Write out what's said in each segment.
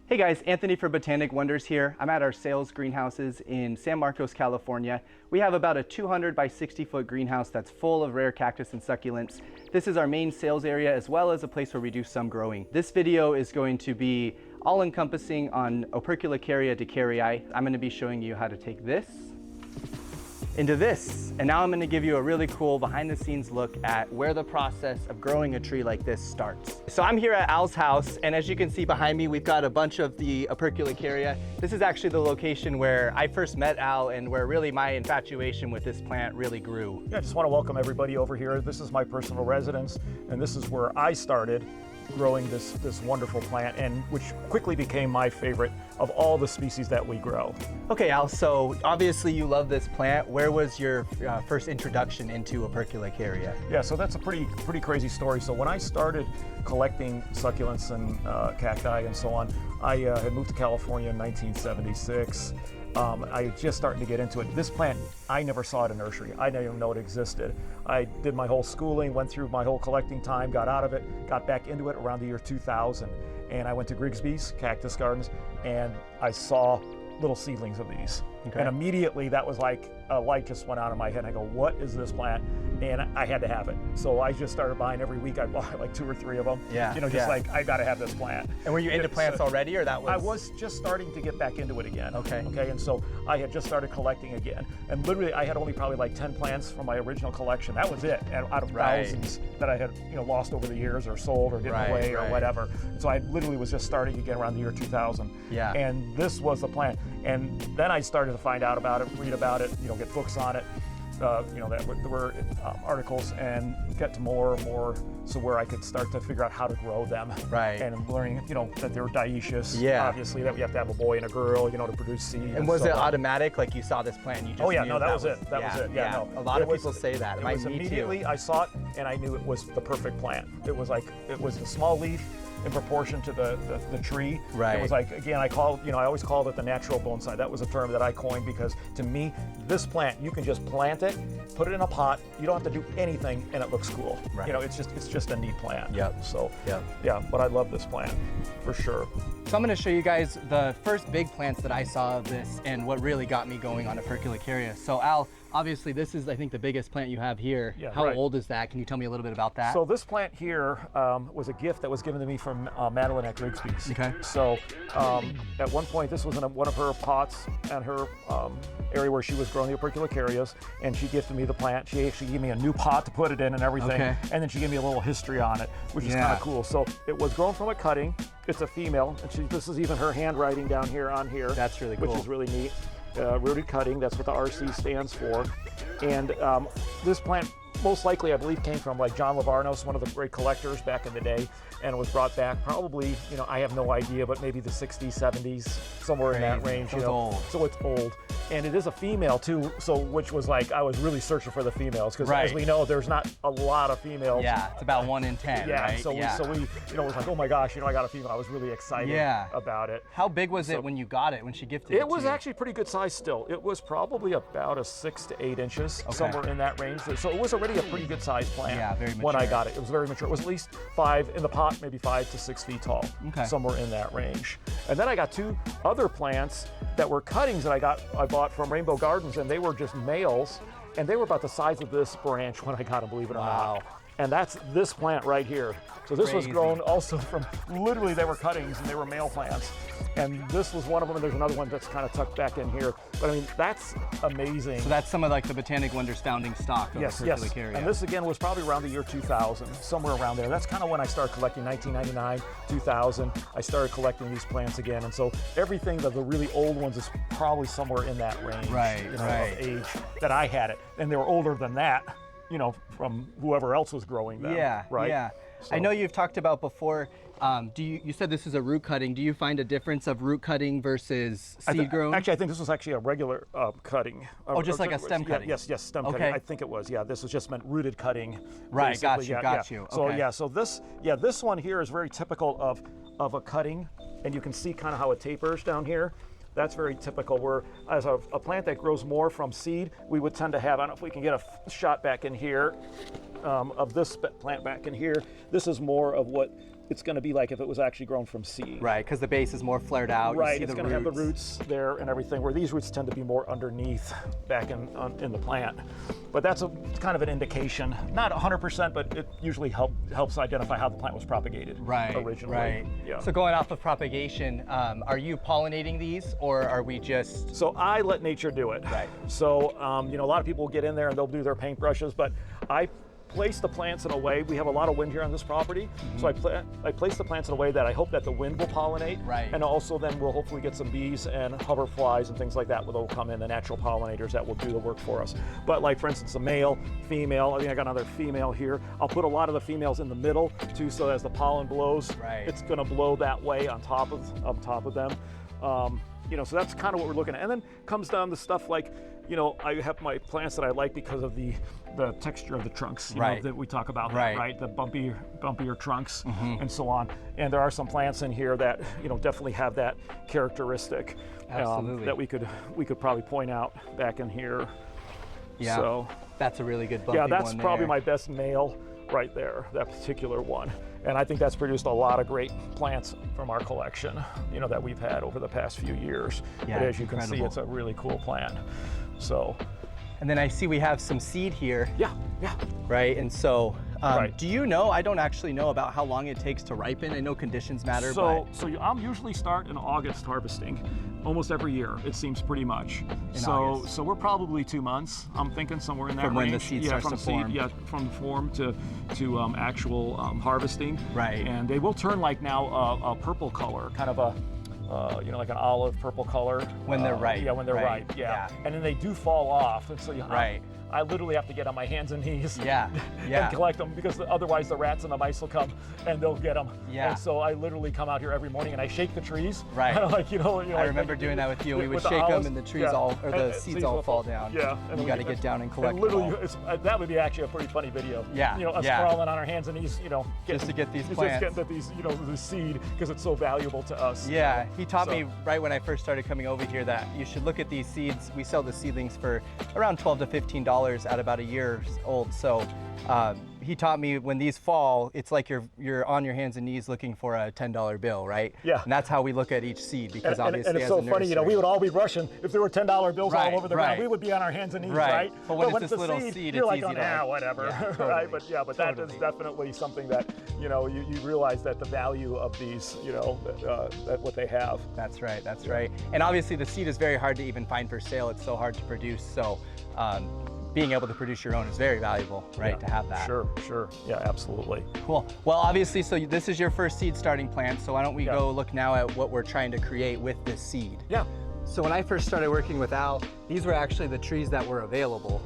Hey guys, Anthony for Botanic Wonders here. I'm at our sales greenhouses in San Marcos, California. We have about a 200 by 60 foot greenhouse that's full of rare cactus and succulents. This is our main sales area as well as a place where we do some growing. This video is going to be all encompassing on Operculicarya decaryi. I'm going to be showing you how to take this into this. And now I'm going to give you a really cool behind the scenes look at where the process of growing a tree like this starts. So I'm here at Al's house, and as you can see behind me, we've got a bunch of the Operculicarya. This is actually the location where I first met Al and where really my infatuation with this plant really grew. Yeah, I just want to welcome everybody over here. This is my personal residence, and this is where I started growing this wonderful plant, and which quickly became my favorite of all the species that we grow. Okay, Al, so obviously you love this plant. Where was your first introduction into Operculicarya? Yeah, so that's a pretty crazy story. So when I started collecting succulents and cacti and so on, I had moved to California in 1976. I was just starting to get into it. This plant, I never saw at a nursery. I didn't even know it existed. I did my whole schooling, went through my whole collecting time, got out of it, got back into it around the year 2000. And I went to Grigsby's Cactus Gardens, and I saw little seedlings of these. Okay. And immediately that was like a light just went out of my head. And I go, what is this plant? And I had to have it. So I just started buying every week. I bought like 2 or 3 of them. Yeah. You know, just like, I got to have this plant. And were you into plants already, or that was? I was just starting to get back into it again. Okay. Okay. And so I had just started collecting again. And literally I had only probably like 10 plants from my original collection. That was it. And out of thousands that I had, lost over the years or sold or given away or whatever. And so I literally was just starting again around the year 2000. Yeah. And this was the plant. And then I started to find out about it, read about it, get books on it. There were articles, and get to more and more, so where I could start to figure out how to grow them. Right. And learning, that they were dioecious. Yeah. Obviously, that we have to have a boy and a girl, to produce seed. And was it automatic? Like you saw this plant and you just Oh yeah, knew no, that was it. That was it. Yeah, no. A lot of people say that. It was immediately, I saw it, and I knew it was the perfect plant. It was a small leaf in proportion to the tree. Right. It was like, again, I always called it the natural bonsai. That was a term that I coined because to me, this plant, you can just plant it, put it in a pot, you don't have to do anything, and it looks cool. Right. It's just a neat plant. Yep. So, yep. Yeah, but I love this plant, for sure. So I'm going to show you guys the first big plants that I saw of this and what really got me going on Operculicarya. So Al, obviously this is, I think, the biggest plant you have here. Yeah, How old is that? Can you tell me a little bit about that? So this plant here was a gift that was given to me from Madeline at Grigsby's. Okay. So at one point, this was in one of her pots and her area where she was growing the Operculicarias, and she gifted me the plant. She actually gave me a new pot to put it in and everything, and then she gave me a little history on it, which is kind of cool. So it was grown from a cutting. It's a female, and this is even her handwriting down here on here. That's really cool. Which is really neat. Rooted cutting, that's what the RC stands for. And this plant most likely, I believe, came from like John Lavarnos, one of the great collectors back in the day, and it was brought back probably, I have no idea, but maybe the 60s, 70s, somewhere in that range. So it's old. So it's old. And it is a female too, so which was like, I was really searching for the females, because as we know, there's not a lot of females. Yeah, it's about 1 in 10, right? So we, it was like, oh my gosh, I got a female. I was really excited about it. How big was it when you got it, when she gifted it? It was actually pretty good size still. It was probably about a 6 to 8 inches, somewhere in that range. So it was already a pretty good size plant. Yeah, very mature. When I got it. It was very mature. It was at least 5 in the pot, maybe 5 to 6 feet tall. Okay. Somewhere in that range. And then I got 2 other plants that were cuttings that I bought from Rainbow Gardens, and they were just males, and they were about the size of this branch when I got them, believe it or not. And that's this plant right here. So this was grown also from, literally they were cuttings and they were male plants. And this was one of them, and there's another one that's kind of tucked back in here. But I mean, that's amazing. So that's some of like the Botanic Wonders founding stock of Operculicarya. And this again was probably around the year 2000, somewhere around there. That's kind of when I started collecting, 1999, 2000. I started collecting these plants again. And so everything of the really old ones is probably somewhere in that range of age that I had it. And they were older than that, from whoever else was growing them. Yeah, right? Yeah. So, I know you've talked about before, you said this is a root cutting. Do you find a difference of root cutting versus seed grown? Actually, I think this was actually a regular cutting. Oh, just like a stem cutting? Yes, stem cutting. I think it was. Yeah, this was just meant rooted cutting. Right, got you. So so this one here is very typical of a cutting, and you can see kind of how it tapers down here. That's very typical, where as a plant that grows more from seed, we would tend to have, I don't know if we can get a shot back in here of this plant back in here. This is more of what it's going to be like if it was actually grown from seed. Right, because the base is more flared out. You Right, see it's the going to have the roots. roots there and everything, where these roots tend to be more underneath back in the plant. But that's kind of an indication, not 100%, but it usually helps identify how the plant was propagated originally. Right. Yeah. So going off of propagation, are you pollinating these, or are we just? So I let nature do it. Right. So you know, a lot of people will get in there and they'll do their paintbrushes, but I place the plants in a way. We have a lot of wind here on this property, so I place the plants in a way that I hope that the wind will pollinate, and also then we'll hopefully get some bees and hoverflies and things like that that will come in, the natural pollinators that will do the work for us. But like for instance, a male, female, I think I got another female here. I'll put a lot of the females in the middle too, so as the pollen blows, it's going to blow that way on top of them. You know, so that's kind of what we're looking at. And then comes down to stuff like, you know, I have my plants that I like because of the texture of the trunks, you know, that we talk about, right? The bumpier trunks and so on. And there are some plants in here that, you know, definitely have that characteristic that we could probably point out back in here. Yeah, so that's a really good bumpy one. Yeah, that's probably my best male right there, that particular one. And I think that's produced a lot of great plants from our collection, you know, that we've had over the past few years. Yeah, but as you can see, it's a really cool plant. So. And then I see we have some seed here. Yeah. Right, and so, do you know, I don't actually know about how long it takes to ripen. I know conditions matter, So I'm usually start in August harvesting, almost every year, it seems pretty much. So we're probably 2 months, I'm thinking somewhere in that range. From when the seed starts to form. Yeah, from the form to actual harvesting. Right. And they will turn like now a purple color, kind of a, you know, like an olive purple color. When they're ripe. Yeah, when they're ripe, yeah. And then they do fall off, and so I literally have to get on my hands and knees and collect them, because otherwise the rats and the mice will come and they'll get them. Yeah. And so I literally come out here every morning and I shake the trees. Right. Kind of like, you know, I remember doing that with you. We would shake them and the trees the seeds all fall down. Yeah. And you got to get down and collect them all. That would be actually a pretty funny video. Yeah. You know, us crawling on our hands and knees, you know, just to get these plants. Just get these, you know, the seed, because it's so valuable to us. Yeah. He taught me right when I first started coming over here that you should look at these seeds. We sell the seedlings for around $12 to $15 at about a year old. So he taught me when these fall, it's like you're on your hands and knees looking for a $10 bill, right? Yeah. And that's how we look at each seed, because obviously and it's so funny, you know, we would all be rushing. If there were $10 bills all over the ground, we would be on our hands and knees, right? But when it's this little seed, you're it's like, easy to whatever, right? But that is definitely something that, you know, you realize that the value of these, you know, that what they have. That's right. Right. And obviously the seed is very hard to even find for sale. It's so hard to produce. So being able to produce your own is very valuable, right, to have that. Sure. Yeah, absolutely. Cool. Well, obviously, so this is your first seed starting plant, so why don't we go look now at what we're trying to create with this seed. Yeah. So when I first started working with Al, these were actually the trees that were available.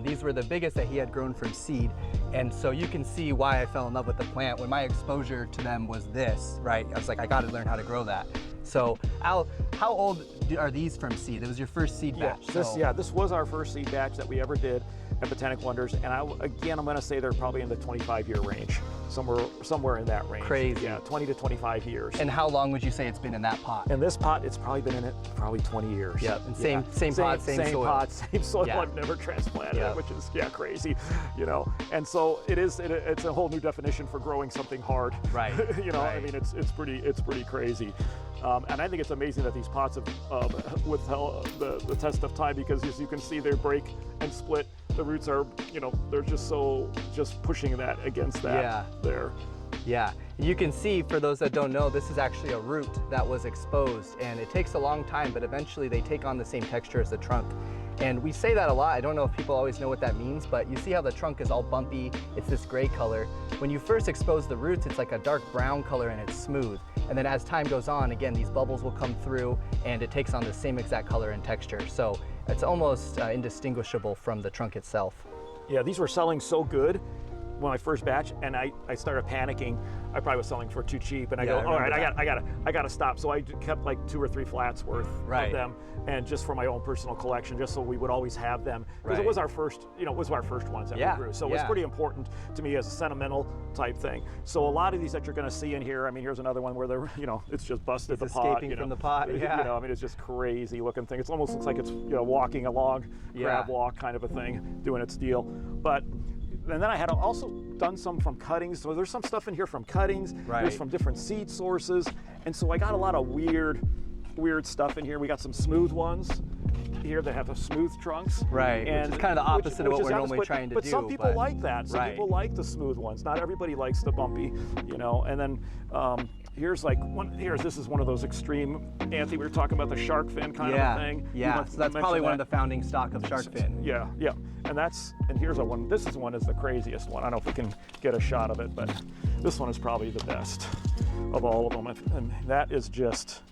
These were the biggest that he had grown from seed. And so you can see why I fell in love with the plant. When my exposure to them was this, right? I was like, I got to learn how to grow that. So Al, how old are these from seed? It was your first seed batch. This was our first seed batch that we ever did at Botanic Wonders. And I'm going to say they're probably in the 25-year range, somewhere in that range. Crazy. Yeah, 20 to 25 years. And how long would you say it's been in that pot? In this pot, it's probably been in it 20 years. Yep. And same pot, same soil. Pot, same soil. I've never transplanted it, which is crazy, you know. And so it's a whole new definition for growing something hard. Right. You know, I mean, it's pretty crazy. And I think it's amazing that these pots have withheld the test of time, because as you can see, they break and split. The roots are, you know, they're just pushing that against that there. Yeah, you can see, for those that don't know, this is actually a root that was exposed, and it takes a long time, but eventually they take on the same texture as the trunk. And we say that a lot. I don't know if people always know what that means, but you see how the trunk is all bumpy. It's this gray color. When you first expose the roots, it's like a dark brown color and it's smooth. And then as time goes on, again, these bubbles will come through and it takes on the same exact color and texture. So it's almost indistinguishable from the trunk itself. Yeah, these were selling so good when I first batch, and I started panicking. I probably was selling for too cheap, and I go, all right, I gotta stop. So I kept like 2 or 3 flats worth of them, and just for my own personal collection, just so we would always have them, because it was our first, you know, it was our first ones that we grew. So it was pretty important to me as a sentimental type thing. So a lot of these that you're going to see in here, I mean, here's another one where they're, you know, it's just busted the pot, escaping from the pot. You know, I mean, it's just crazy looking thing. It almost looks like it's, you know, walking along, crab walk kind of a thing, doing its deal. But and then I had also done some from cuttings. So there's some stuff in here from cuttings. Right. There's from different seed sources. And so I got a lot of weird stuff in here. We got some smooth ones here that have the smooth trunks. Right, and which is kind of the opposite of what we're normally trying to do. But some people like that. Some right. people like the smooth ones. Not everybody likes the bumpy, you know. And then here's like this is one of those extreme, Anthony, we were talking about the shark fin kind of a thing. Yeah, so that's probably one of the founding stock of shark fin. Yeah, yeah. And here's one. This is the craziest one. I don't know if we can get a shot of it, but this one is probably the best of all of them. And that is just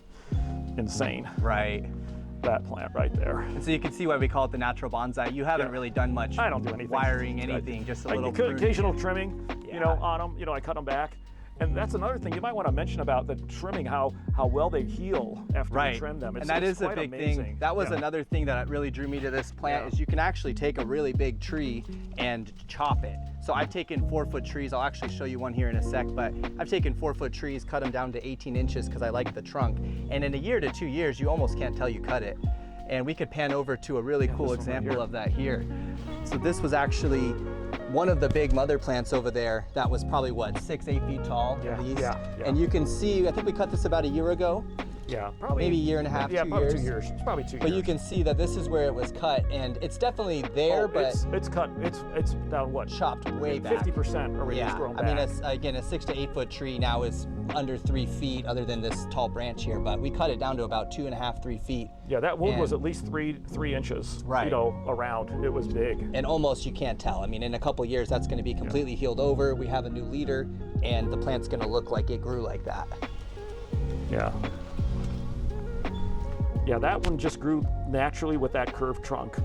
insane. Right. That plant right there. And so you can see why we call it the natural bonsai. You haven't really done much. I don't do anything. Wiring, anything, just a little occasional trimming, you know, on them. You know, I cut them back. And that's another thing you might want to mention about the trimming, how well they heal after you trim them. And that is a big thing. That was another thing that really drew me to this plant is you can actually take a really big tree and chop it. So I've taken 4-foot trees. I'll actually show you one here in a sec, but I've taken 4-foot trees, cut them down to 18 inches because I like the trunk. And in a year to 2 years, you almost can't tell you cut it. And we could pan over to a really cool example of that here. So this was actually one of the big mother plants over there that was probably what, 6-8 feet tall. And you can see, I think we cut this about a year ago. Yeah, probably maybe a year and a half, 2 years. Probably 2 years. It's probably 2 years. But you can see that this is where it was cut, and it's definitely there, but it's cut. It's down what? Chopped way back. 50% already has grown back. I mean, again, a 6 to 8 foot tree now is under 3 feet, other than this tall branch here. But we cut it down to about 2.5, 3 feet. Yeah, that wound was at least three inches. Right. You know, around. It was big. And almost you can't tell. I mean, in a couple years, that's going to be completely healed over. We have a new leader, and the plant's going to look like it grew like that. Yeah. Yeah, that one just grew naturally with that curved trunk.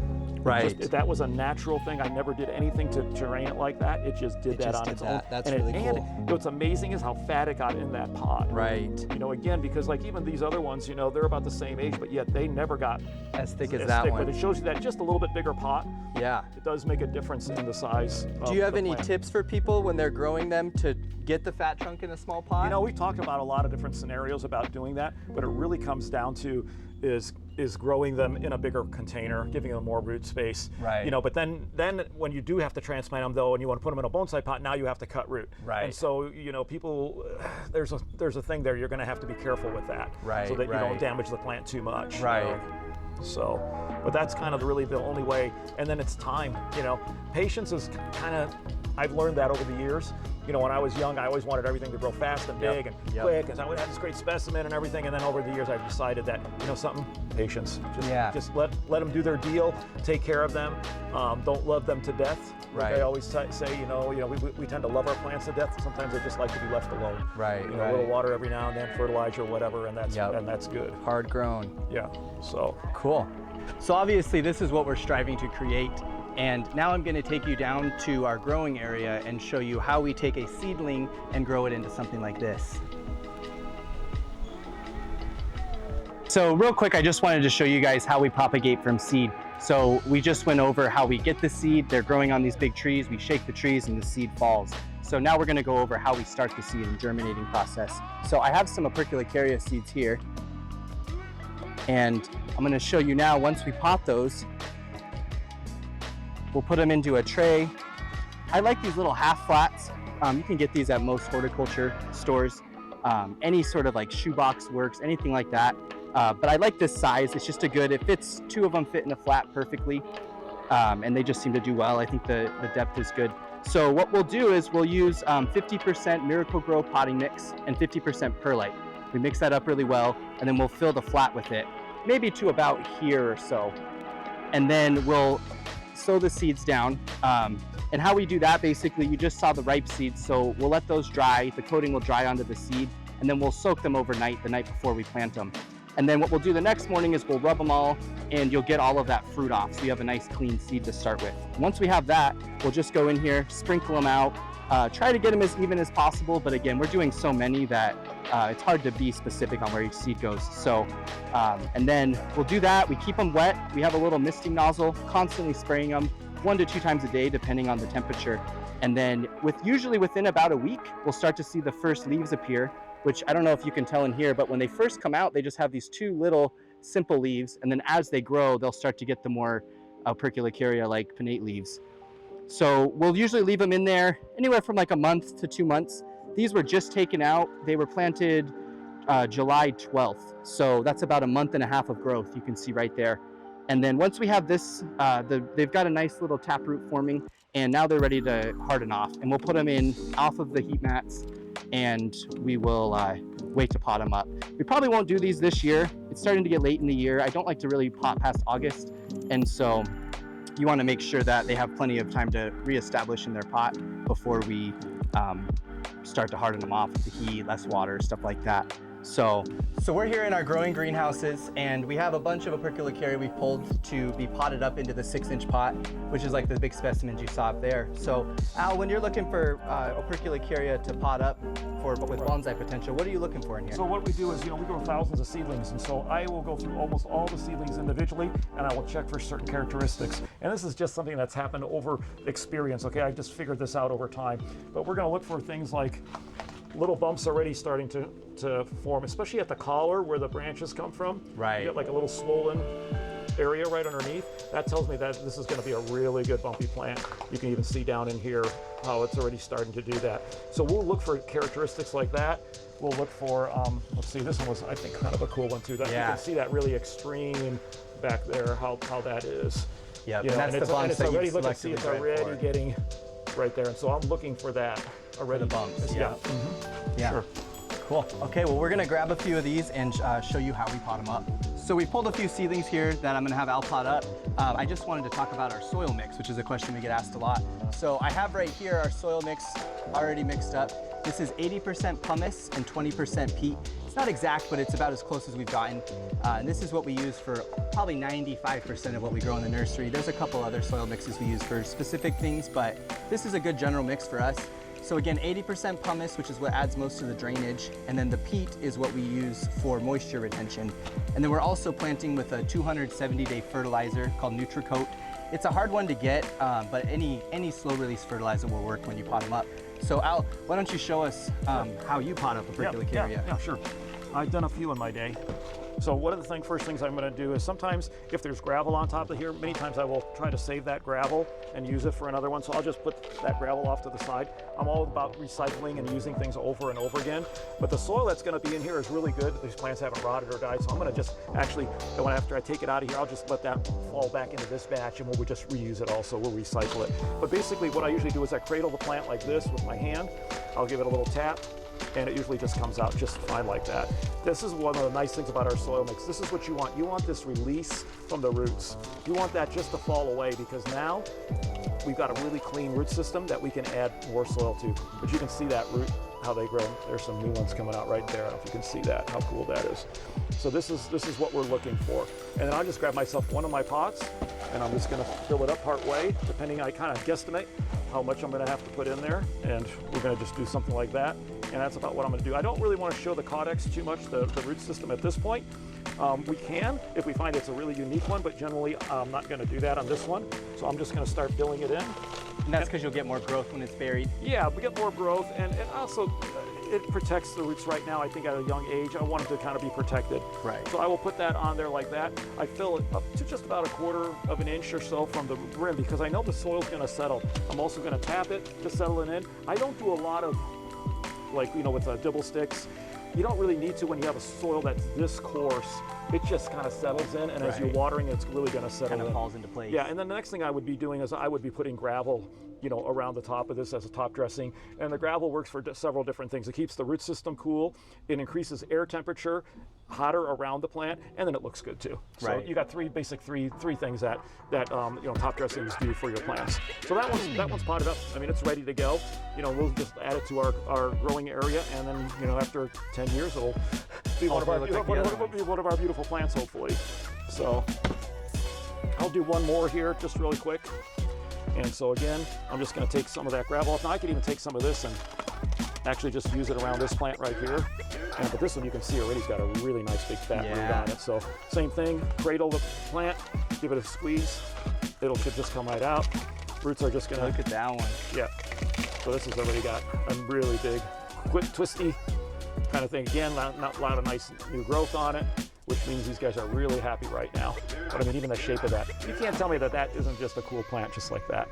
Right. That was a natural thing. I never did anything to terrain it like that. It just did that on its own. That's really cool. And what's amazing is how fat it got in that pot. Right. You know, again, because like even these other ones, you know, they're about the same age, but yet they never got as thick as that one. But it shows you that just a little bit bigger pot. Yeah. It does make a difference in the size. Do you have any tips for people when they're growing them to get the fat trunk in a small pot? You know, we've talked about a lot of different scenarios about doing that, but it really comes down to is growing them in a bigger container, giving them more root space. Right. You know, but then when you do have to transplant them though, and you want to put them in a bonsai pot, now you have to cut root. Right. And so, you know, people, there's a thing there. You're going to have to be careful with that. Right. So that you don't damage the plant too much. Right. You know? So, but that's kind of really the only way. And then it's time. You know, patience is kind of. I've learned that over the years. You know, when I was young, I always wanted everything to grow fast and big and quick, and I would have this great specimen and everything. And then over the years, I've decided that, you know, something, patience. Just let them do their deal. Take care of them. Don't love them to death. Right. Like I always say, you know, we tend to love our plants to death. Sometimes they just like to be left alone. Right. You know, a little water every now and then, fertilizer, whatever, and that's good. Hard grown. Yeah. So cool. So obviously, this is what we're striving to create. And now I'm going to take you down to our growing area and show you how we take a seedling and grow it into something like this. So real quick, I just wanted to show you guys how we propagate from seed. So we just went over how we get the seed. They're growing on these big trees. We shake the trees and the seed falls. So now we're going to go over how we start the seed and germinating process. So I have some Operculicarya seeds here. And I'm going to show you now, once we pot those, we'll put them into a tray. I like these little half flats. You can get these at most horticulture stores. Any sort of like shoebox works, anything like that. But I like this size. It's just it fits, 2 of them fit in a flat perfectly. And they just seem to do well. I think the depth is good. So what we'll do is we'll use 50% Miracle-Gro potting mix and 50% perlite. We mix that up really well, and then we'll fill the flat with it, maybe to about here or so. And then we'll sow the seeds down. And how we do that, basically, you just saw the ripe seeds, so we'll let those dry. The coating will dry onto the seed, and then we'll soak them overnight, the night before we plant them. And then what we'll do the next morning is we'll rub them all, and you'll get all of that fruit off, so you have a nice clean seed to start with. Once we have that, we'll just go in here, sprinkle them out, try to get them as even as possible, but again, we're doing so many that it's hard to be specific on where each seed goes. So, and then we'll do that. We keep them wet. We have a little misting nozzle, constantly spraying them 1 to 2 times a day, depending on the temperature. And then usually within about a week, we'll start to see the first leaves appear, which I don't know if you can tell in here, but when they first come out, they just have these 2 little simple leaves. And then as they grow, they'll start to get the more Operculicaria like pinnate leaves. So we'll usually leave them in there anywhere from like a month to 2 months. These were just taken out. They were planted July 12th. So that's about a month and a half of growth, you can see right there. And then once we have this, they've got a nice little taproot forming, and now they're ready to harden off. And we'll put them in off of the heat mats, and we will wait to pot them up. We probably won't do these this year. It's starting to get late in the year. I don't like to really pot past August, and so you want to make sure that they have plenty of time to reestablish in their pot before we start to harden them off with the heat, less water, stuff like that. So we're here in our growing greenhouses, and we have a bunch of Operculicaria we've pulled to be potted up into the 6-inch pot, which is like the big specimens you saw up there. So Al, when you're looking for Operculicaria to pot up with bonsai potential, what are you looking for in here? So what we do is, we grow thousands of seedlings, and so I will go through almost all the seedlings individually, and I will check for certain characteristics. And this is just something that's happened over experience, okay? I just figured this out over time. But we're gonna look for things like little bumps already starting to form, especially at the collar where the branches come from. Right. You get like a little swollen area right underneath. That tells me that this is going to be a really good bumpy plant. You can even see down in here how it's already starting to do that. So we'll look for characteristics like that. We'll look for, let's see, this one was, I think, kind of a cool one too. That You can see that really extreme back there, how that is. Yeah, and that's the bumps that already, look and see, it's already getting right there. And so I'm looking for that already. The bumps, yeah. Yeah. Sure. Cool. Okay, well, we're gonna grab a few of these and show you how we pot them up. So we pulled a few seedlings here that I'm gonna have Al pot up. I just wanted to talk about our soil mix, which is a question we get asked a lot. So I have right here our soil mix already mixed up. This is 80% pumice and 20% peat. It's not exact, but it's about as close as we've gotten. And this is what we use for probably 95% of what we grow in the nursery. There's a couple other soil mixes we use for specific things, but this is a good general mix for us. So again, 80% pumice, which is what adds most of the drainage, and then the peat is what we use for moisture retention. And then we're also planting with a 270-day fertilizer called NutriCoat. It's a hard one to get, but any slow-release fertilizer will work when you pot them up. So Al, why don't you show us how you pot up Operculicaria? Yeah, sure. I've done a few in my day. So one of the first things I'm going to do is sometimes if there's gravel on top of here, many times I will try to save that gravel and use it for another one. So I'll just put that gravel off to the side. I'm all about recycling and using things over and over again. But the soil that's going to be in here is really good. These plants haven't rotted or died. So I'm going to just actually, after I take it out of here, I'll just let that fall back into this batch, and we'll just reuse it also. We'll recycle it. But basically what I usually do is I cradle the plant like this with my hand. I'll give it a little tap, and it usually just comes out just fine like that. This is one of the nice things about our soil mix. This is what you want. You want this release from the roots. You want that just to fall away, because now we've got a really clean root system that we can add more soil to. But you can see that root, how they grow. There's some new ones coming out right there. I don't know if you can see that, how cool that is. So this is what we're looking for. And then I'll just grab myself one of my pots, and I'm just gonna fill it up part way, depending, I kind of guesstimate how much I'm gonna have to put in there. And we're gonna just do something like that. And that's about what I'm gonna do. I don't really wanna show the caudex too much, the root system at this point. We can, if we find it's a really unique one, but generally I'm not gonna do that on this one. So I'm just gonna start filling it in. And that's because you'll get more growth when it's buried? Yeah, we get more growth, and also it protects the roots right now. I think at a young age, I want them to kind of be protected. Right. So I will put that on there like that. I fill it up to just about 1/4 of an inch or so from the rim, because I know the soil's gonna settle. I'm also gonna tap it to settle it in. I don't do a lot of, with dibble sticks. You don't really need to when you have a soil that's this coarse. It just kind of settles in, and as you're watering, it's really going to settle in. Kind of falls into place. Yeah, and then the next thing I would be doing is I would be putting gravel, around the top of this as a top dressing. And the gravel works for several different things. It keeps the root system cool. It increases air temperature, hotter around the plant, and then it looks good too. So you got three things that top dressings do for your plants. So that one's potted up. I mean, it's ready to go. We'll just add it to our growing area, and then after 10 years it'll be one of our beautiful plants, hopefully. So I'll do one more here just really quick. And so again, I'm just going to take some of that gravel off. Now I could even take some of this and actually just use it around this plant right here. But this one you can see already has got a really nice big fat root on it. So same thing, cradle the plant, give it a squeeze. Should just come right out. Roots are just going to... Look at that one. Yeah. So this has already got a really big, quick, twisty kind of thing. Again, not a lot of nice new growth on it, which means these guys are really happy right now. But I mean, even the shape of that. You can't tell me that isn't just a cool plant just like that.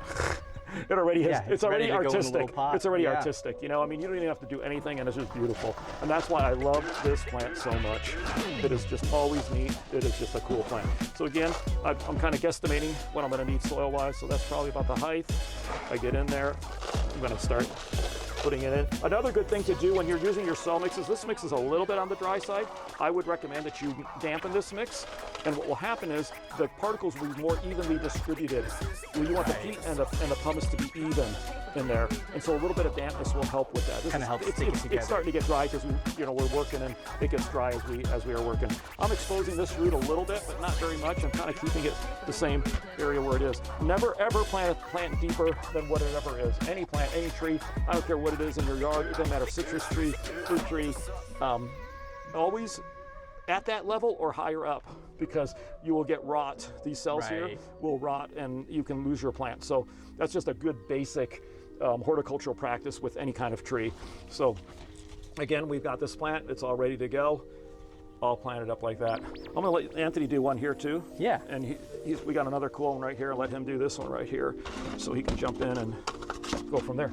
It already is. Yeah, it's already ready to go in a artistic. little pot. It's already Yeah. artistic. You know, I mean, you don't even have to do anything, and it's just beautiful. And that's why I love this plant so much. It is just always neat. It is just a cool plant. So again, I'm kind of guesstimating what I'm going to need soil-wise. So that's probably about the height. I get in there. I'm going to start putting it in. Another good thing to do when you're using your soil mixes, this mix is a little bit on the dry side. I would recommend that you dampen this mix, and what will happen is the particles will be more evenly distributed. You want the peat and the pumice to be even in there, and so a little bit of dampness will help with that. Kind of helps stick it together. It's starting to get dry because we're working, and it gets dry as we are working. I'm exposing this root a little bit, but not very much. I'm kind of keeping it the same area where it is. Never ever plant a plant deeper than what it ever is. Any plant, any tree, I don't care what it is in your yard. It doesn't matter, citrus tree, fruit tree, always at that level or higher up, because you will get rot. These cells here will rot, and you can lose your plant. So that's just a good basic horticultural practice with any kind of tree. So again, we've got this plant. It's all ready to go. All planted up like that. I'm gonna let Anthony do one here too. Yeah. And we got another cool one right here. I'll let him do this one right here, so he can jump in and go from there.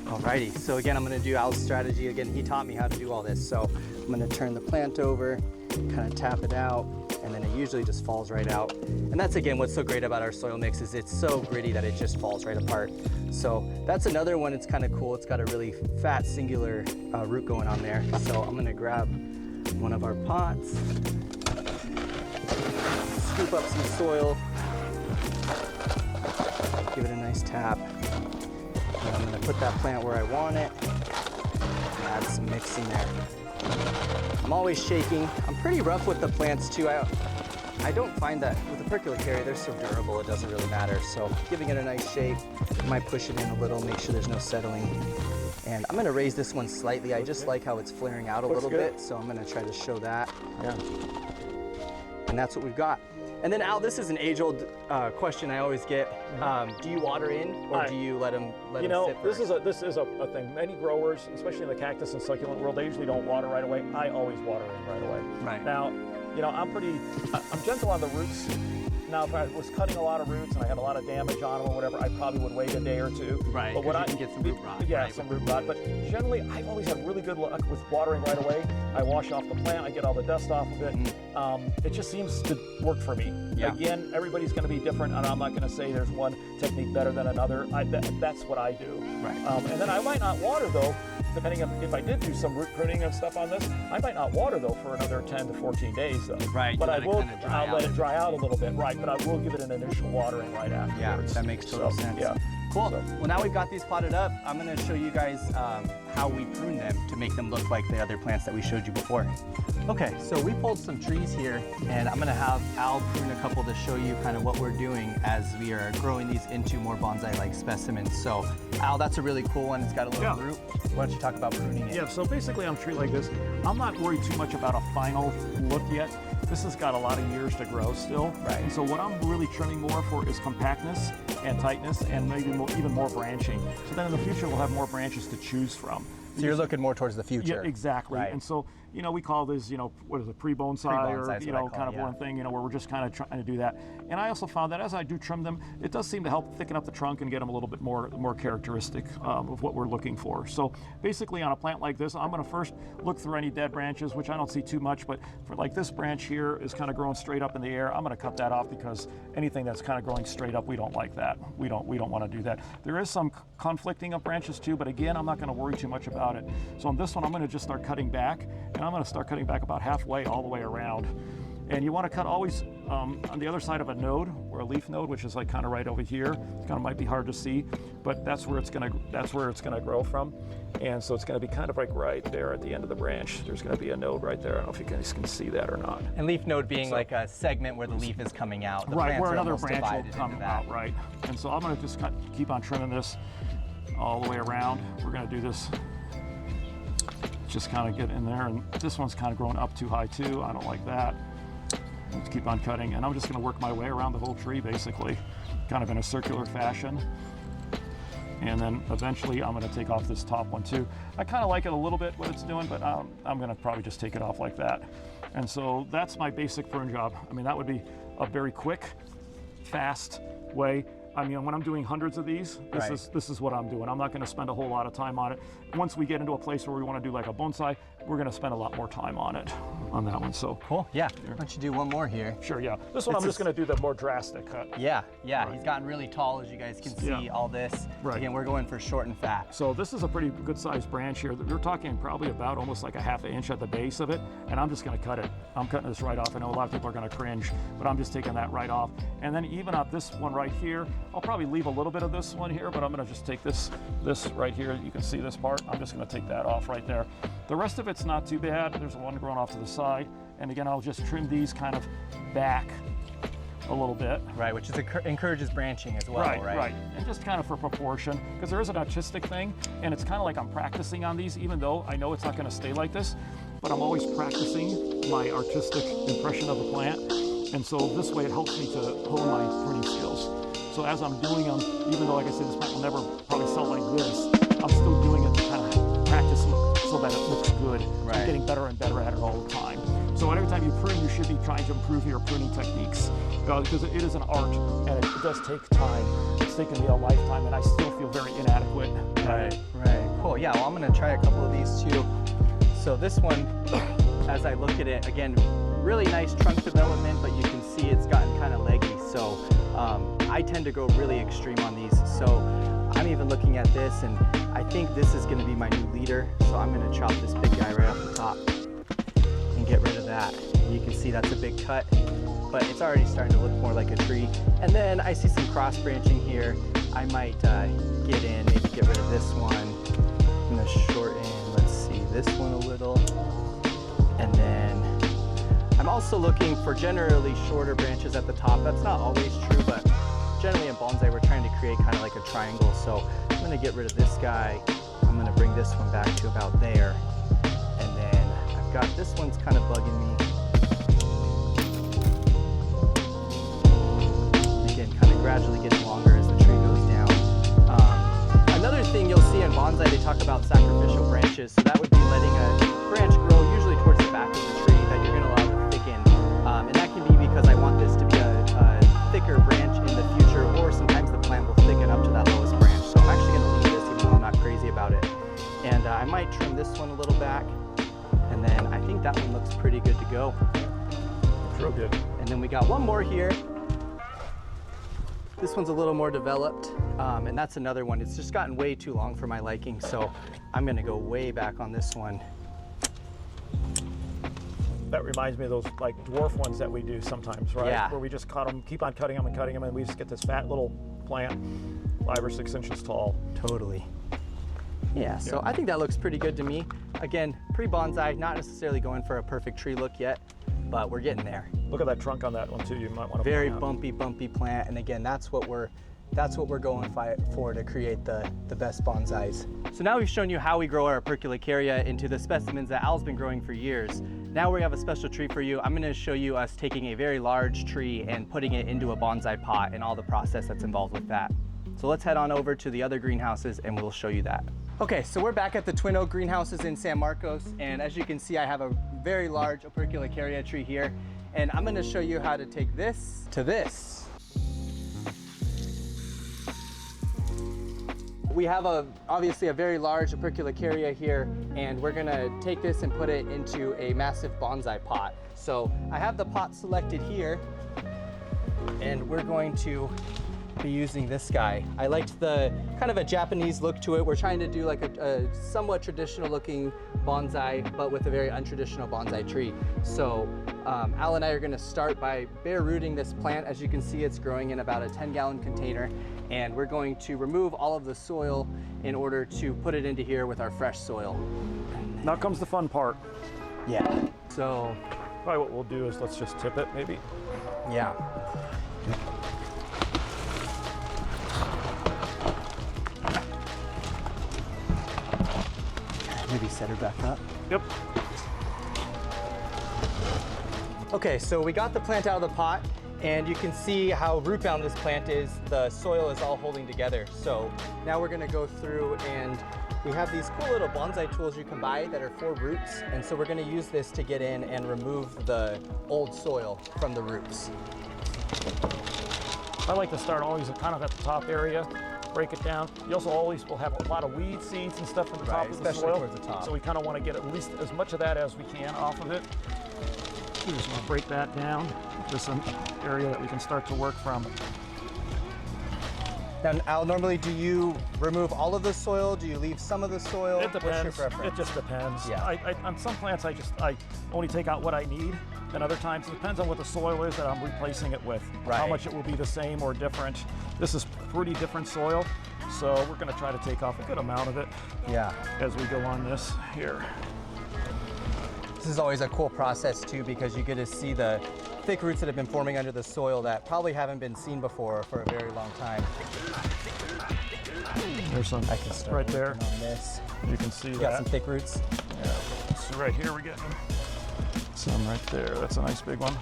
Alrighty, so again, I'm gonna do Al's strategy. Again, he taught me how to do all this. So I'm gonna turn the plant over, kind of tap it out, and then it usually just falls right out. And that's, again, what's so great about our soil mix is it's so gritty that it just falls right apart. So that's another one. It's kind of cool. It's got a really fat, singular root going on there. So I'm gonna grab one of our pots, scoop up some soil, give it a nice tap. And I'm gonna put that plant where I want it, and add some mix in there. I'm always shaking. I'm pretty rough with the plants too. I don't find that with the Operculicaria, they're so durable, it doesn't really matter. So giving it a nice shake, I might push it in a little, make sure there's no settling. And I'm gonna raise this one slightly. I just like how it's flaring out a little bit, so I'm gonna try to show that. Yeah. And that's what we've got. And then Al, this is an age-old question I always get. Do you water in, or do you let them sit this first? is a thing. Many growers, especially in the cactus and succulent world, they usually don't water right away. I always water in right away. Right. Now, I'm gentle on the roots. Now, if I was cutting a lot of roots and I had a lot of damage on them or whatever, I probably would wait a day or two. Right, but when you can get some root rot. Yeah, right? some root rot. But generally, I've always had really good luck with watering right away. I wash off the plant, I get all the dust off of it. It just seems to work for me. Yeah. Again, everybody's going to be different, and I'm not going to say there's one technique better than another. That's what I do. Right. And then I might not water, though, depending on if I did do some root pruning and stuff on this. I might not water, though, for another 10 to 14 days, though. Right. But I'll let it dry out a bit. little bit, right? But I will give it an initial watering right afterwards. Yeah, that makes total sense. Yeah. Cool. So. Well, now we've got these potted up. I'm going to show you guys how we prune them to make them look like the other plants that we showed you before. Okay, so we pulled some trees here, and I'm going to have Al prune a couple to show you kind of what we're doing as we are growing these into more bonsai-like specimens. So, Al, that's a really cool one. It's got a little root. Why don't you talk about pruning it? Yeah, so basically on a tree like this, I'm not worried too much about a final look yet. This has got a lot of years to grow still. Right. And so what I'm really trimming more for is compactness and tightness, and maybe even more branching. So then in the future, we'll have more branches to choose from. So you're looking more towards the future. Yeah, exactly. Right. And so, we call this, what is it, pre-bonsai, or, kind of one thing, where we're just kind of trying to do that. And I also found that as I do trim them, it does seem to help thicken up the trunk and get them a little bit more characteristic of what we're looking for. So basically on a plant like this, I'm going to first look through any dead branches, which I don't see too much, but for like this branch here is kind of growing straight up in the air. I'm going to cut that off because anything that's kind of growing straight up, we don't like that. We don't want to do that. There is some conflicting of branches too, but again, I'm not going to worry too much about it. So on this one, I'm going to just start cutting back, and I'm going to start cutting back about halfway all the way around. And you want to cut always on the other side of a node, or a leaf node, which is like kind of right over here. It kind of might be hard to see, but that's where it's going to grow from. And so it's going to be kind of like right there at the end of the branch. There's going to be a node right there. I don't know if you guys can see that or not. And leaf node being like a segment where the leaf is coming out. The right, plants where are another almost branch will divided come into out, right. And so I'm going to just keep on trimming this all the way around. We're going to do this. Just kind of get in there, and this one's kind of growing up too high too. I don't like that. Let's keep on cutting, and I'm just going to work my way around the whole tree basically, kind of in a circular fashion. And then eventually I'm going to take off this top one too. I kind of like it a little bit what it's doing, but I'm going to probably just take it off like that. And so that's my basic prune job. I mean, that would be a very quick, fast way. I mean, when I'm doing hundreds of these, this is what I'm doing. I'm not going to spend a whole lot of time on it. Once we get into a place where we want to do like a bonsai, we're going to spend a lot more time on it, on that one. So cool. Yeah. Why don't you do one more here? Sure. Yeah. This one I'm just going to do the more drastic cut. Yeah. Yeah. Right. He's gotten really tall, as you guys can see. All this. Right. Again, we're going for short and fat. So this is a pretty good sized branch here. We're talking probably about almost like a ½ inch at the base of it, and I'm just going to cut it. I'm cutting this right off. I know a lot of people are going to cringe, but I'm just taking that right off. And then even up this one right here, I'll probably leave a little bit of this one here, but I'm going to just take this right here. You can see this part. I'm just going to take that off right there. The rest of it's not too bad. There's one growing off to the side. And again, I'll just trim these kind of back a little bit. Right, which encourages branching as well, right? Right, and just kind of for proportion, because there is an artistic thing, and it's kind of like I'm practicing on these, even though I know it's not going to stay like this, but I'm always practicing my artistic impression of the plant. And so this way it helps me to hone my pruning skills. So as I'm doing them, even though, like I said, this plant will never probably sell like this, I'm still doing it to kind of practice so that it looks good. Right. I'm getting better and better at it all the time. So every time you prune, you should be trying to improve your pruning techniques, because it is an art, and it does take time. It's taken me a lifetime, and I still feel very inadequate. Right, right. Cool. Yeah, well, I'm going to try a couple of these too. So this one, as I look at it, again, really nice trunk development, but you can see it's gotten kind of leggy. So I tend to go really extreme on these. So I'm even looking at this, and I think this is going to be my new leader. So I'm going to chop this big guy right off the top and get rid of that. And you can see that's a big cut, but it's already starting to look more like a tree. And then I see some cross branching here. I might get in, maybe get rid of this one. I'm going to shorten, let's see, this one a little. And then I'm also looking for generally shorter branches at the top. That's not always true, but generally in bonsai we're trying to create kind of like a triangle. So I'm going to get rid of this guy. I'm going to bring this one back to about there. And then I've got this one's kind of bugging me. Again, kind of gradually getting longer as the tree goes down. Another thing you'll see in bonsai, they talk about sacrificial branches. So that would be letting a branch grow usually towards the back of the tree that you're going to allow to thicken. And that can be because I want this to be a thicker branch in the future, or sometimes the plant will thicken up to that lowest branch. So I'm actually going to leave this even though I'm not crazy about it. And I might trim this one a little back. And then I think that one looks pretty good to go. Looks real good. And then we got one more here. This one's a little more developed, and that's another one. It's just gotten way too long for my liking, so I'm gonna go way back on this one. That reminds me of those like dwarf ones that we do sometimes, right? Yeah. Where we just cut them, keep on cutting them and cutting them, and we just get this fat little plant, 5 or 6 inches tall. Totally. Yeah, so I think that looks pretty good to me. Again, pre-bonsai, not necessarily going for a perfect tree look yet, but we're getting there. Look at that trunk on that one too. You might want to. Very bumpy plant, and again, that's what we're going for to create the best bonsais. So now we've shown you how we grow our Operculicaria into the specimens that Al's been growing for years. Now we have a special treat for you. I'm going to show you us taking a very large tree and putting it into a bonsai pot and all the process that's involved with that. So let's head on over to the other greenhouses and we'll show you that. Okay, so we're back at the Twin Oak greenhouses in San Marcos, and as you can see, I have a very large Operculicaria tree here, and I'm going to show you how to take this to this. We have obviously a very large Operculicaria here, and we're going to take this and put it into a massive bonsai pot. So I have the pot selected here, and we're going to be using this guy. I liked the kind of a Japanese look to it. We're trying to do like a somewhat traditional looking bonsai, but with a very untraditional bonsai tree. So Al and I are going to start by bare rooting this plant. As you can see, it's growing in about a 10-gallon container, and we're going to remove all of the soil in order to put it into here with our fresh soil. Now comes the fun part. Yeah. So probably what we'll do is let's just tip it maybe. Yeah. Maybe set her back up. Yep. Okay, so we got the plant out of the pot, and you can see how root bound this plant is. The soil is all holding together. So now we're gonna go through, and we have these cool little bonsai tools you can buy that are for roots. And so we're gonna use this to get in and remove the old soil from the roots. I like to start always kind of at the top area, break it down. You also always will have a lot of weed seeds and stuff at the top of the soil. Towards the top. So we kind of want to get at least as much of that as we can off of it. We just want to break that down. Just an area that we can start to work from. Now, Al, normally do you remove all of the soil? Do you leave some of the soil? It depends. What's your preference? It just depends. Yeah. On some plants, I only take out what I need. And other times, it depends on what the soil is that I'm replacing it with. Right. How much it will be the same or different. This is pretty different soil, so we're going to try to take off a good amount of it. Yeah. As we go on this here. This is always a cool process too, because you get to see the thick roots that have been forming under the soil that probably haven't been seen before for a very long time. There's some I can start right there. On this. You can see You that. got some thick roots. Yeah. So right here we're getting some right there. That's a nice big one.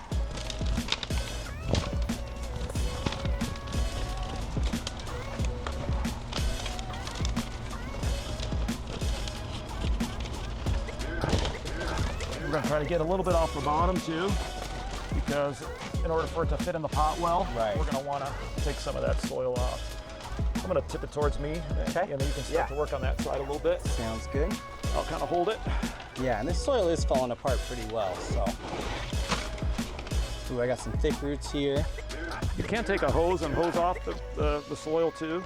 We're going to try to get a little bit off the bottom too, because in order for it to fit in the pot well, Right. we're going to want to take some of that soil off. I'm going to tip it towards me, Okay. and then you can start to work on that side a little bit. Sounds good. I'll kind of hold it. Yeah, and this soil is falling apart pretty well, so. Ooh, I got some thick roots here. You can take a hose and hose off the soil too.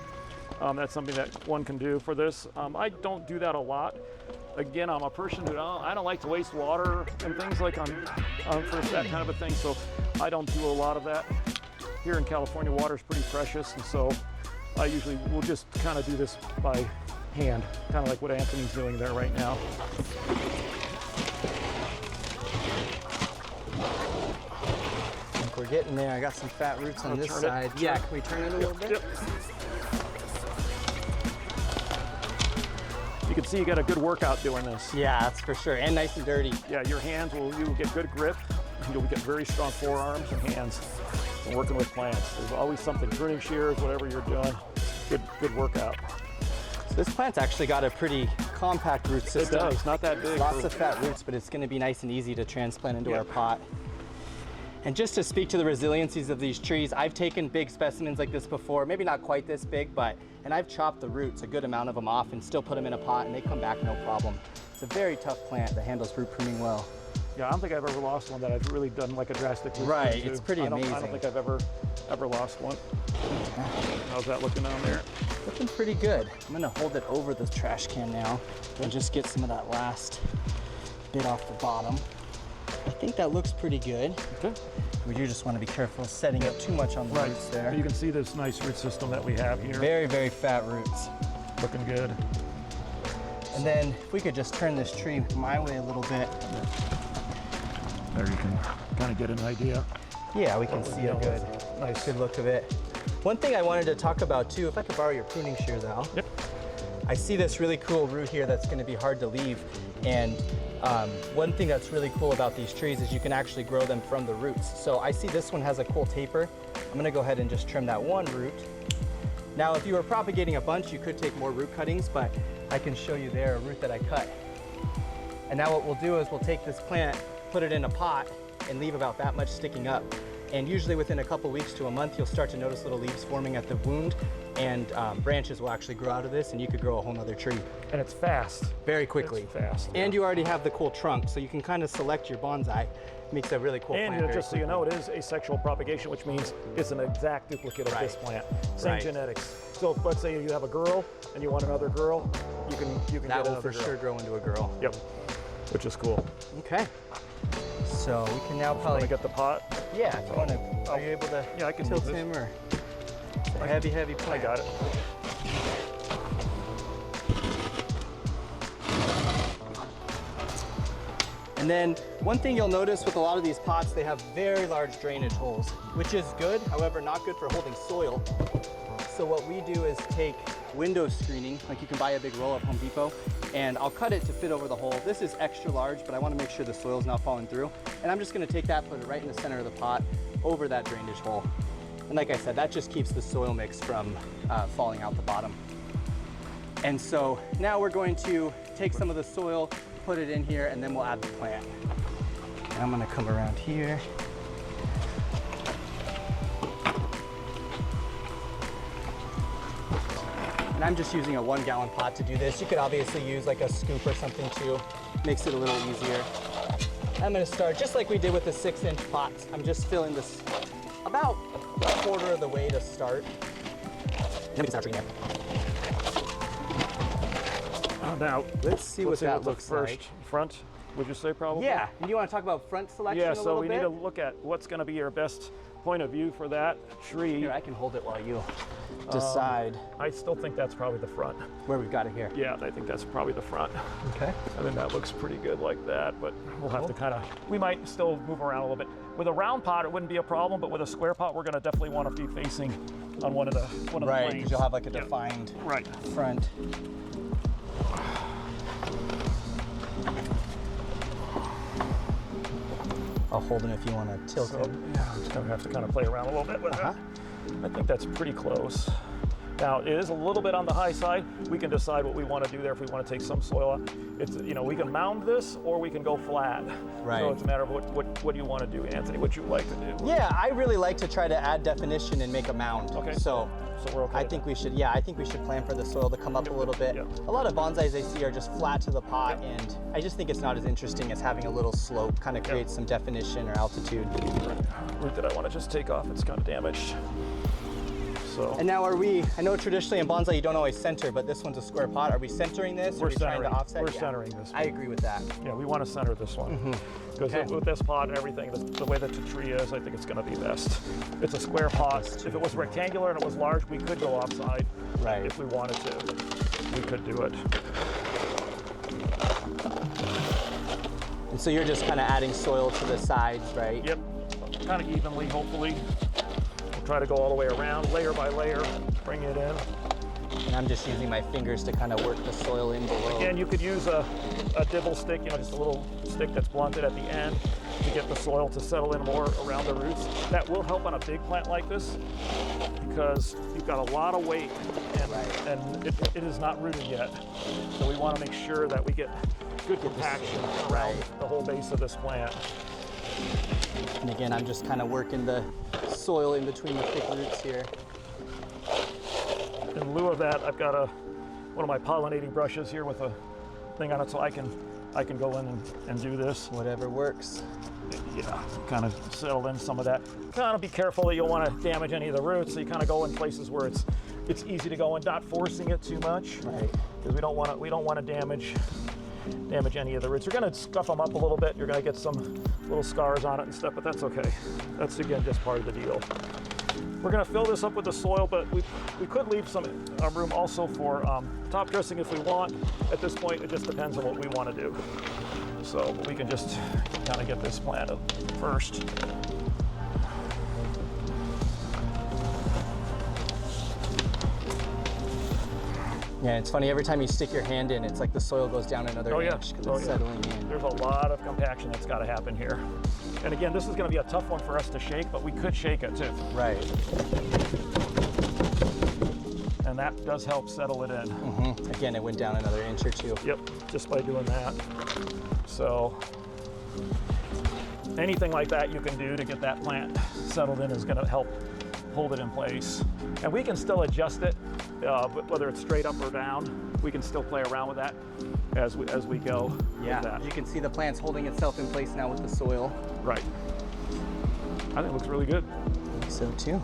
That's something that one can do for this. I don't do that a lot. Again, I'm a person who I don't like to waste water and things like for that kind of a thing, so I don't do a lot of that. Here in California, water is pretty precious, and so I usually will just kind of do this by hand, kind of like what Anthony's doing there right now. I think we're getting there. I got some fat roots on this side. Yeah, can we turn it a little bit? Yep. You can see you got a good workout doing this. Yeah, that's for sure, and nice and dirty. Yeah, your hands you will get good grip, and you'll get very strong forearms and hands when working with plants. There's always something, pruning shears, whatever you're doing, good workout. So this plant's actually got a pretty compact root system. It does, not that big. Lots of fat roots, but it's gonna be nice and easy to transplant into our pot. And just to speak to the resiliencies of these trees, I've taken big specimens like this before, maybe not quite this big, and I've chopped the roots, a good amount of them off, and still put them in a pot, and they come back no problem. It's a very tough plant that handles root pruning well. Yeah, I don't think I've ever lost one that I've really done like a drastic root Right, prune it's to. pretty I amazing. don't think I've ever lost one. How's that looking down there? Looking pretty good. I'm gonna hold it over the trash can now and just get some of that last bit off the bottom. I think that looks pretty good. Okay. We do just want to be careful setting up too much on the roots there. You can see this nice root system that we have here. Very, very fat roots. Looking good. And then if we could just turn this tree my way a little bit. There you can kind of get an idea. Yeah, we can see a good look of it. One thing I wanted to talk about too, if I could borrow your pruning shears, Al. Yep. I see this really cool root here that's going to be hard to leave. And one thing that's really cool about these trees is you can actually grow them from the roots. So I see this one has a cool taper. I'm going to go ahead and just trim that one root. Now, if you were propagating a bunch, you could take more root cuttings, but I can show you there a root that I cut. And now what we'll do is we'll take this plant, put it in a pot, and leave about that much sticking up. And usually within a couple weeks to a month, you'll start to notice little leaves forming at the wound, and branches will actually grow out of this, and you could grow a whole nother tree. And it's fast. Very quickly. It's fast. And you already have the cool trunk, so you can kind of select your bonsai. Makes a really cool plant. And just so you know, it is asexual propagation, which means it's an exact duplicate of this plant. Same genetics. So if, let's say you have a girl and you want another girl, you can get another girl. That will for sure grow into a girl. Yep, which is cool. Okay. So we can now probably Want to get the pot? Yeah. If you want to, are you able to? Yeah, I can tilt move this. him or it's a heavy plant. I got it. And then one thing you'll notice with a lot of these pots, they have very large drainage holes, which is good, however, not good for holding soil. So what we do is take window screening, like you can buy a big roll at Home Depot, and I'll cut it to fit over the hole. This is extra large, but I want to make sure the soil's not falling through. And I'm just going to take that, put it right in the center of the pot, over that drainage hole. And like I said, that just keeps the soil mix from falling out the bottom. And so now we're going to take some of the soil, put it in here, and then we'll add the plant. And I'm going to come around here. I'm just using a 1 gallon pot to do this. You could obviously use like a scoop or something too. Makes it a little easier. I'm gonna start just like we did with the 6-inch pots. I'm just filling this about a quarter of the way to start. Then we can start treating it. Now, let's see what that looks first. like. Front, would you say probably? Yeah, and you want to talk about front selection a little bit? Yeah, so we need to look at what's going to be your best point of view for that tree. Here, I can hold it while you decide. I still think that's probably the front. Where we've got it here. Yeah, I think that's probably the front. Okay. I think that looks pretty good like that, but we'll have to kind of, we might still move around a little bit. With a round pot, it wouldn't be a problem, but with a square pot, we're going to definitely want to be facing on one of the planes. Right, because you'll have like a defined front. I'll hold them if you want to tilt it. Yeah, I'm just going to have to kind of play around a little bit with that. I think that's pretty close. Now, it is a little bit on the high side. We can decide what we want to do there if we want to take some soil out. It's, you know, we can mound this or we can go flat. Right. So it's a matter of what do you want to do, Anthony? What you like to do? Yeah, I really like to try to add definition and make a mound. Okay. So we're okay. I think we should, I think we should plan for the soil to come up a little bit. Yep. A lot of bonsais I see are just flat to the pot, and I just think it's not as interesting as having a little slope. Kind of creates some definition or altitude. Root that I want to just take off, it's kind of damaged. So. And now I know traditionally in bonsai you don't always center, but this one's a square pot. Are we centering this? We're or are we centering. trying to offset? We're centering this one. I agree with that. Yeah, we want to center this one. Because with this pot and everything, the way that the tree is, I think it's going to be best. It's a square pot. If it was rectangular and it was large, we could go offside. Right. If we wanted to, we could do it. And so you're just kind of adding soil to the sides, right? Yep, kind of evenly, hopefully. We'll try to go all the way around, layer by layer, bring it in. And I'm just using my fingers to kind of work the soil in below. Again, you could use a dibble stick, you know, just a little stick that's blunted at the end to get the soil to settle in more around the roots. That will help on a big plant like this because you've got a lot of weight and it is not rooted yet. So we want to make sure that we get good compaction around the whole base of this plant. And again, I'm just kind of working the soil in between the thick roots here. In lieu of that, I've got one of my pollinating brushes here with a thing on it, so I can go in and do this. Whatever works. Yeah, kind of settle in some of that. Kind of be careful that you don't want to damage any of the roots, so you kind of go in places where it's easy to go and not forcing it too much. Right. Because we don't want to damage any of the roots. You're going to scuff them up a little bit. You're going to get some little scars on it and stuff, but that's okay. That's again just part of the deal. We're going to fill this up with the soil, but we could leave some room also for top dressing if we want. At this point, it just depends on what we want to do. So we can just kind of get this planted first. Yeah, it's funny, every time you stick your hand in, it's like the soil goes down another inch because it's settling in. There's a lot of compaction that's got to happen here. And again, this is going to be a tough one for us to shake, but we could shake it too. Right. And that does help settle it in. Again, it went down another inch or two. Yep, just by doing that. So anything like that you can do to get that plant settled in is going to help hold it in place. And we can still adjust it, whether it's straight up or down. We can still play around with that as we go. Yeah, you can see the plant's holding itself in place now with the soil. Right. I think it looks really good. So too.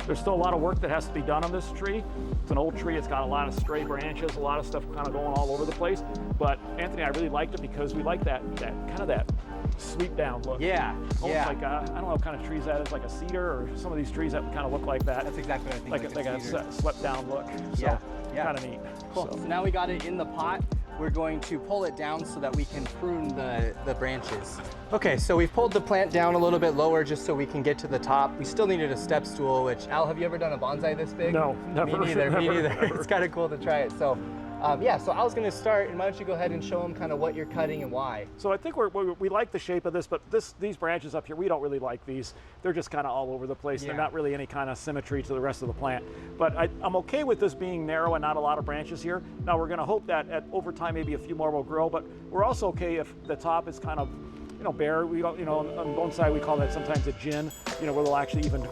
There's still a lot of work that has to be done on this tree. It's an old tree, it's got a lot of stray branches, a lot of stuff kind of going all over the place. But Anthony, I really liked it because we like that kind of that sweep down look. Yeah, almost like I don't know what kind of trees that is, like a cedar or some of these trees that kind of look like that. That's exactly what I think. Like a swept down look. So, kind of neat. Cool. So now we got it in the pot. We're going to pull it down so that we can prune the branches. Okay, so we've pulled the plant down a little bit lower just so we can get to the top. We still needed a step stool, which, Al, have you ever done a bonsai this big? No, never. Me neither, me neither. Never. It's kind of cool to try it. So, so Al's gonna start, and why don't you go ahead and show them kind of what you're cutting and why. So I think we like the shape of this, but these branches up here, we don't really like these. They're just kind of all over the place. They're not really any kind of symmetry to the rest of the plant. But I'm okay with this being narrow and not a lot of branches here. Now we're gonna hope that over time maybe a few more will grow, but we're also okay if the top is kind of, bare. We don't, on bonsai we call that sometimes a gin, where they'll actually even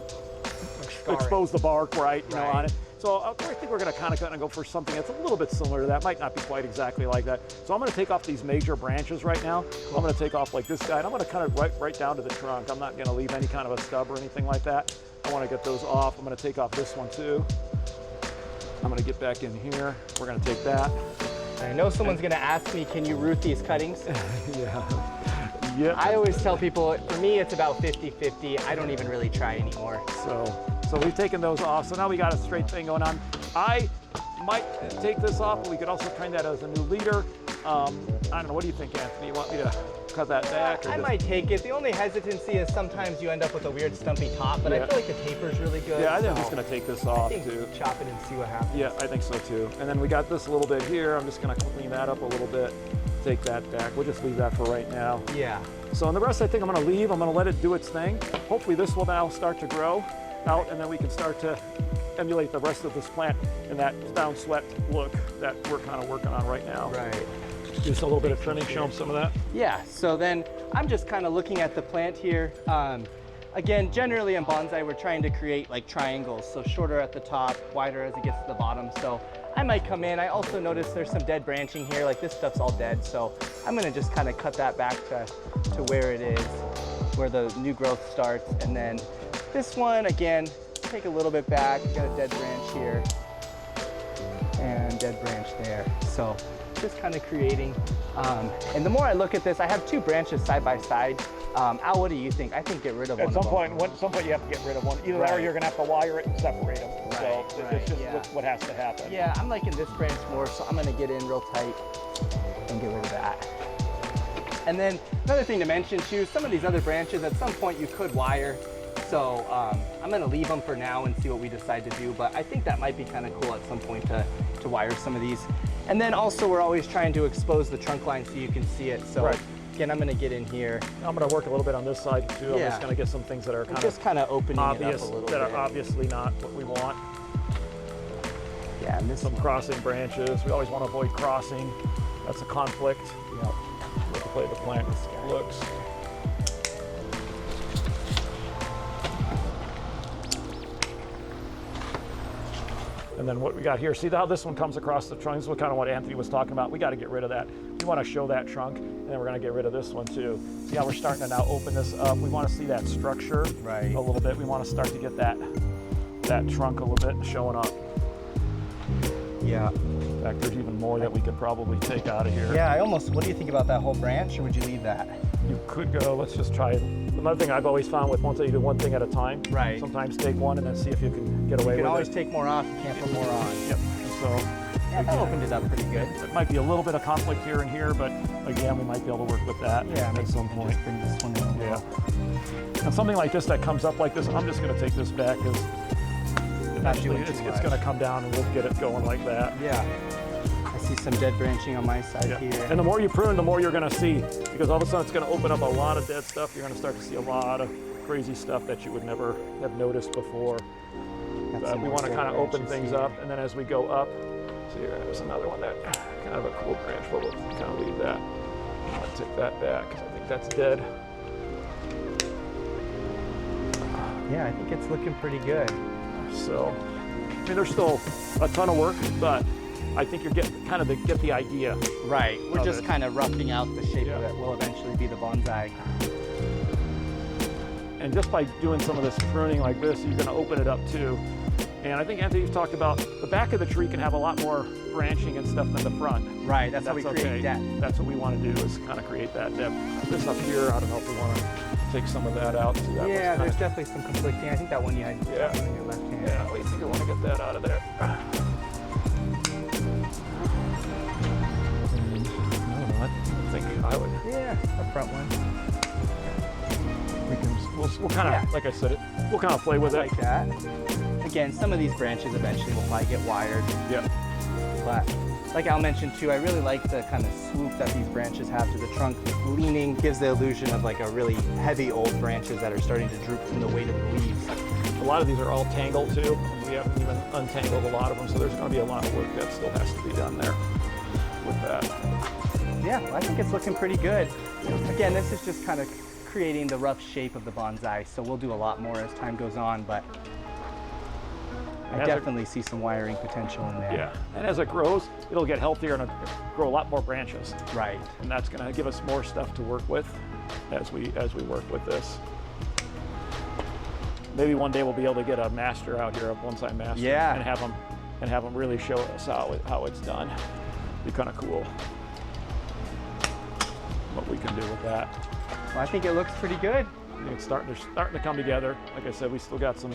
expose the bark, right, on it. So I think we're going to kind of go for something that's a little bit similar to that. Might not be quite exactly like that. So I'm going to take off these major branches right now. I'm going to take off like this guy, and I'm going to cut it right down to the trunk. I'm not going to leave any kind of a stub or anything like that. I want to get those off. I'm going to take off this one too. I'm going to get back in here. We're going to take that. I know someone's going to ask me, can you root these cuttings? Yeah. Yep. I always tell people, for me, it's about 50-50. I don't even really try anymore. So we've taken those off. So now we got a straight thing going on. I might take this off, but we could also train that as a new leader. I don't know, what do you think, Anthony? You want me to cut that back? I might take it. The only hesitancy is sometimes you end up with a weird stumpy top, but I feel like the taper's really good. Yeah, I think I'm just gonna take this off too. Chop it and see what happens. Yeah, I think so too. And then we got this a little bit here. I'm just gonna clean that up a little bit. Take that back. We'll just leave that for right now. Yeah. So and the rest I think I'm gonna leave. I'm gonna let it do its thing. Hopefully this will now start to grow out, and then we can start to emulate the rest of this plant in that down swept look that we're kind of working on right now. Right. Just a little bit of trimming, show them some of that. Yeah, so then I'm just kind of looking at the plant here. Again, generally in bonsai, we're trying to create like triangles, so shorter at the top, wider as it gets to the bottom. So I might come in. I also notice there's some dead branching here, like this stuff's all dead. So I'm gonna just kind of cut that back to where it is, where the new growth starts. And then this one, again, take a little bit back. Got a dead branch here and dead branch there. So just kind of creating. And the more I look at this, I have two branches side by side. Al, what do you think? I think get rid of one. At some point you have to get rid of one. Either that or you're going to have to wire it and separate them. So it's just what has to happen. Yeah, I'm liking this branch more, so I'm going to get in real tight and get rid of that. And then another thing to mention too, some of these other branches at some point you could wire. So I'm going to leave them for now and see what we decide to do. But I think that might be kind of cool at some point to wire some of these. And then also we're always trying to expose the trunk line so you can see it. So again, I'm going to get in here. I'm going to work a little bit on this side too. I'm just going to get some things that are kind of opening obvious, it up a little that bit. are obviously not what we want. Yeah, and this some crossing branches. We always want to avoid crossing. That's a conflict. Yep. With the way the plant looks. And then what we got here, see how this one comes across the trunk? This is kind of what Anthony was talking about. We got to get rid of that. We want to show that trunk, and then we're going to get rid of this one too. See how we're starting to now open this up? We want to see that structure a little bit. We want to start to get that trunk a little bit showing up. Yeah. In fact, there's even more that we could probably take out of here. Yeah, what do you think about that whole branch, or would you leave that? You could go, let's just try it. Another thing I've always found with you do one thing at a time. Right. Sometimes take one and then see if you can get away with it. You can always take more off, you can't put more on. Yep. And so yeah, that opened it up pretty good. It might be a little bit of conflict here and here, but again, we might be able to work with that at some point. Just bring this one in. Yeah. And something like this that comes up like this, I'm just going to take this back because eventually it's going to come down and we'll get it going like that. Yeah. I see some dead branching on my side here. And the more you prune, the more you're going to see, because all of a sudden it's going to open up a lot of dead stuff. You're going to start to see a lot of crazy stuff that you would never have noticed before. We want to kind of open things up, and then as we go up, see here, there's another one that kind of a cool branch, but we'll kind of leave that. I'm going to take that back because I think that's dead. Yeah, I think it's looking pretty good. So, I mean, there's still a ton of work, but I think you're getting kind of get the idea. Right. We're just kind of roughing out the shape of it. Will eventually be the bonsai. And just by doing some of this pruning like this, you're going to open it up too. And I think Anthony's talked about the back of the tree can have a lot more branching and stuff than the front. Right. That's how we create depth. That's what we want to do, is kind of create that depth. This up here, I don't know if we want to take some of that out. See, that yeah, there's definitely some conflicting. I think that one you had on your left hand. Yeah, I think I want to get that out of there. I think I would. Yeah, the front one. We'll kind of, like I said, we'll kind of play with it. Like that. Again, some of these branches eventually will probably get wired. Yeah. But like Al mentioned too, I really like the kind of swoop that these branches have to the trunk. Leaning gives the illusion of like a really heavy old branches that are starting to droop from the weight of the leaves. A lot of these are all tangled too. We haven't even untangled a lot of them, so there's going to be a lot of work that still has to be done there with that. Yeah, well, I think it's looking pretty good. Again, this is just kind of creating the rough shape of the bonsai, so we'll do a lot more as time goes on, but I definitely see some wiring potential in there. Yeah, and as it grows, it'll get healthier and it'll grow a lot more branches. Right. And that's going to give us more stuff to work with as we work with this. Maybe one day we'll be able to get a master out here, a bonsai master, yeah, and have them really show us how it's done. Be kind of cool what we can do with that. Well, I think it looks pretty good. It's starting to come together. Like I said, we still got some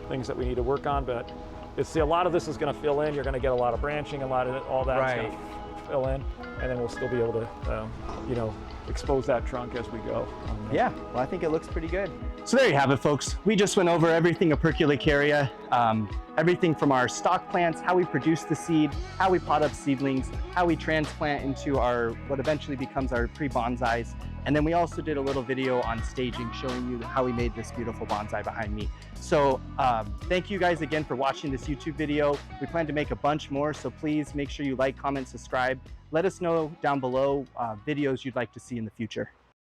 things that we need to work on, but a lot of this is going to fill in. You're going to get a lot of branching, a lot of all that's going to fill in, and then we'll still be able to, expose that trunk as we go. Yeah, well, I think it looks pretty good. So there you have it, folks. We just went over everything Operculicaria, everything from our stock plants, how we produce the seed, how we pot up seedlings, how we transplant into what eventually becomes our pre-bonsais. And then we also did a little video on staging, showing you how we made this beautiful bonsai behind me. So thank you guys again for watching this YouTube video. We plan to make a bunch more, so please make sure you like, comment, subscribe. Let us know down below videos you'd like to see in the future.